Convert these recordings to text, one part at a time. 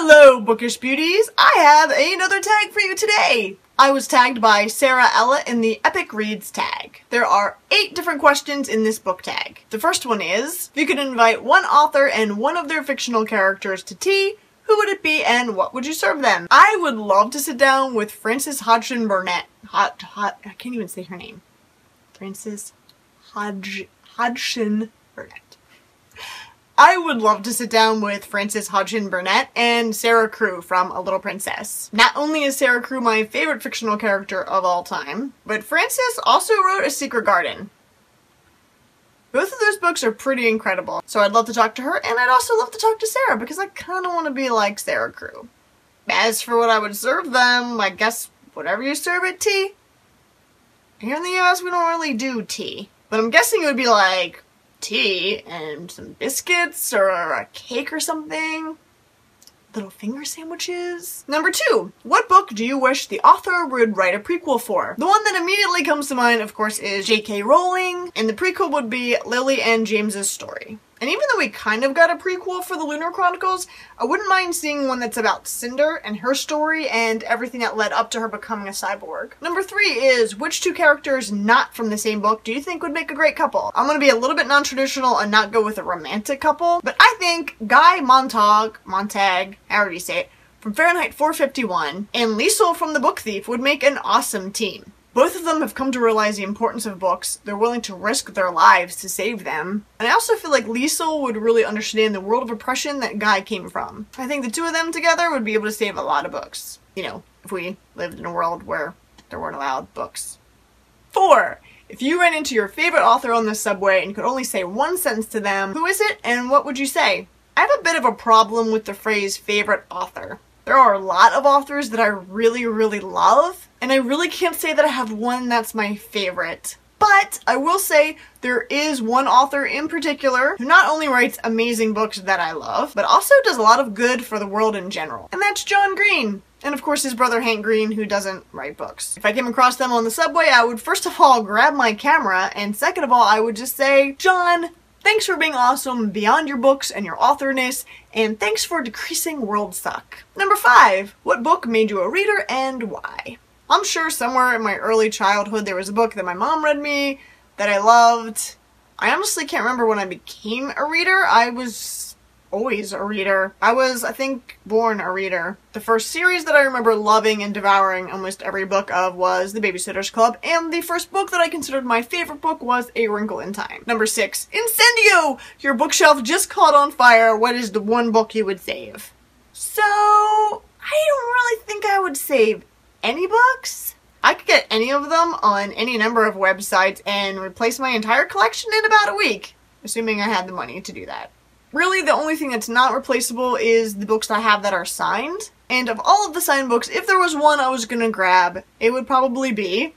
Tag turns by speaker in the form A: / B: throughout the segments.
A: Hello, bookish beauties! I have another tag for you today! I was tagged by Sarah Ella in the Epic Reads tag. There are 8 different questions in this book tag. The first one is, if you could invite one author and one of their fictional characters to tea, who would it be and what would you serve them? I would love to sit down with Frances Hodgson Burnett. I can't even say her name. Frances Hodgson Burnett. I would love to sit down with Frances Hodgson Burnett and Sarah Crewe from A Little Princess. Not only is Sarah Crewe my favorite fictional character of all time, but Frances also wrote A Secret Garden. Both of those books are pretty incredible, so I'd love to talk to her, and I'd also love to talk to Sarah because I kind of want to be like Sarah Crewe. As for what I would serve them, I guess whatever you serve at tea. Here in the US we don't really do tea, but I'm guessing it would be like tea and some biscuits or a cake or something. Little finger sandwiches. Number 2, what book do you wish the author would write a prequel for? The one that immediately comes to mind, of course, is J.K. Rowling, and the prequel would be Lily and James's story. And even though we kind of got a prequel for the Lunar Chronicles, I wouldn't mind seeing one that's about Cinder and her story and everything that led up to her becoming a cyborg. Number 3 is, which 2 characters not from the same book do you think would make a great couple? I'm gonna be a little bit non-traditional and not go with a romantic couple, but I think Guy Montag, however you say it, from Fahrenheit 451, and Liesl from The Book Thief would make an awesome team. Both of them have come to realize the importance of books. They're willing to risk their lives to save them. And I also feel like Liesl would really understand the world of oppression that Guy came from. I think the 2 of them together would be able to save a lot of books. You know, if we lived in a world where there weren't allowed books. 4. If you ran into your favorite author on the subway and you could only say one sentence to them, who is it and what would you say? I have a bit of a problem with the phrase favorite author. There are a lot of authors that I really love, and I really can't say that I have one that's my favorite. But I will say there is one author in particular who not only writes amazing books that I love, but also does a lot of good for the world in general. And that's John Green. And of course his brother Hank Green, who doesn't write books. If I came across them on the subway, I would first of all grab my camera, and second of all I would just say, John, thanks for being awesome beyond your books and your authorness, and thanks for decreasing world suck. Number 5, what book made you a reader and why? I'm sure somewhere in my early childhood there was a book that my mom read me that I loved. I honestly can't remember when I became a reader. I was always a reader. I was, I think, born a reader. The first series that I remember loving and devouring almost every book of was The Babysitter's Club, and the first book that I considered my favorite book was A Wrinkle in Time. Number 6, Incendio! Your bookshelf just caught on fire. What is the one book you would save? So, I don't really think I would save any books. I could get any of them on any number of websites and replace my entire collection in about a week, assuming I had the money to do that. Really, the only thing that's not replaceable is the books I have that are signed. And of all of the signed books, if there was one I was gonna grab, it would probably be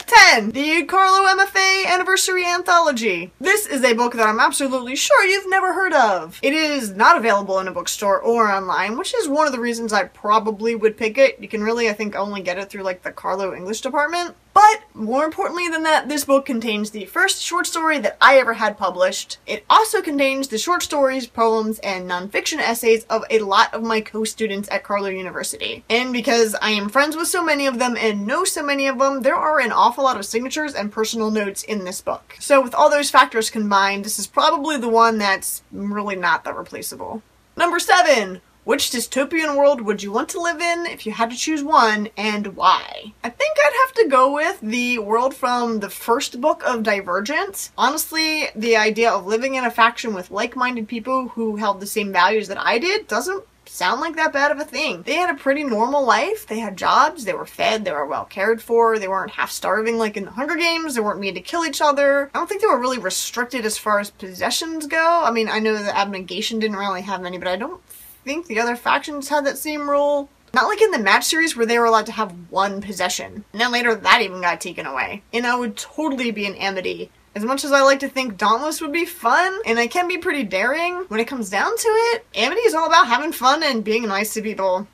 A: 10. The Carlo MFA Anniversary Anthology. This is a book that I'm absolutely sure you've never heard of. It is not available in a bookstore or online, which is one of the reasons I probably would pick it. You can really, I think, only get it through like the Carlo English department. But more importantly than that, this book contains the first short story that I ever had published. It also contains the short stories, poems, and nonfiction essays of a lot of my co-students at Carlo University. And because I am friends with so many of them and know so many of them, there are an awful lot of signatures and personal notes in this book. So with all those factors combined, this is probably the one that's really not that replaceable. Number 7. Which dystopian world would you want to live in if you had to choose one, and why? I think I'd have to go with the world from the first book of Divergent. Honestly, the idea of living in a faction with like-minded people who held the same values that I did doesn't sound like that bad of a thing. They had a pretty normal life. They had jobs, they were fed, they were well cared for, they weren't half starving like in the Hunger Games, they weren't made to kill each other. I don't think they were really restricted as far as possessions go. I mean, I know that Abnegation didn't really have many, but I don't think the other factions had that same rule. Not like in the Match series where they were allowed to have one possession. And then later that even got taken away. And I would totally be an Amity. As much as I like to think Dauntless would be fun, and I can be pretty daring, when it comes down to it, Amity is all about having fun and being nice to people.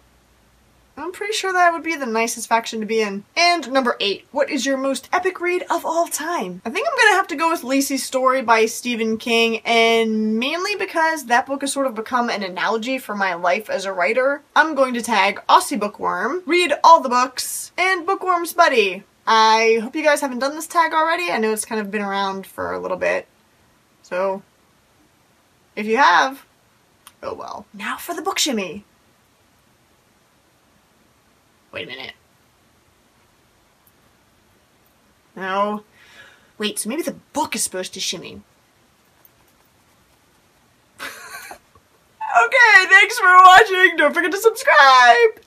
A: I'm pretty sure that would be the nicest faction to be in. And number 8, what is your most epic read of all time? I think I'm gonna have to go with Lacey's Story by Stephen King, and mainly because that book has sort of become an analogy for my life as a writer, I'm going to tag AussieBookworm, Read All the Books, and BookwormsBuddy. I hope you guys haven't done this tag already. I know it's kind of been around for a little bit. So, if you have, oh well. Now for the book shimmy. Wait a minute. No. Wait, so maybe the book is supposed to shimmy. Okay, thanks for watching. Don't forget to subscribe.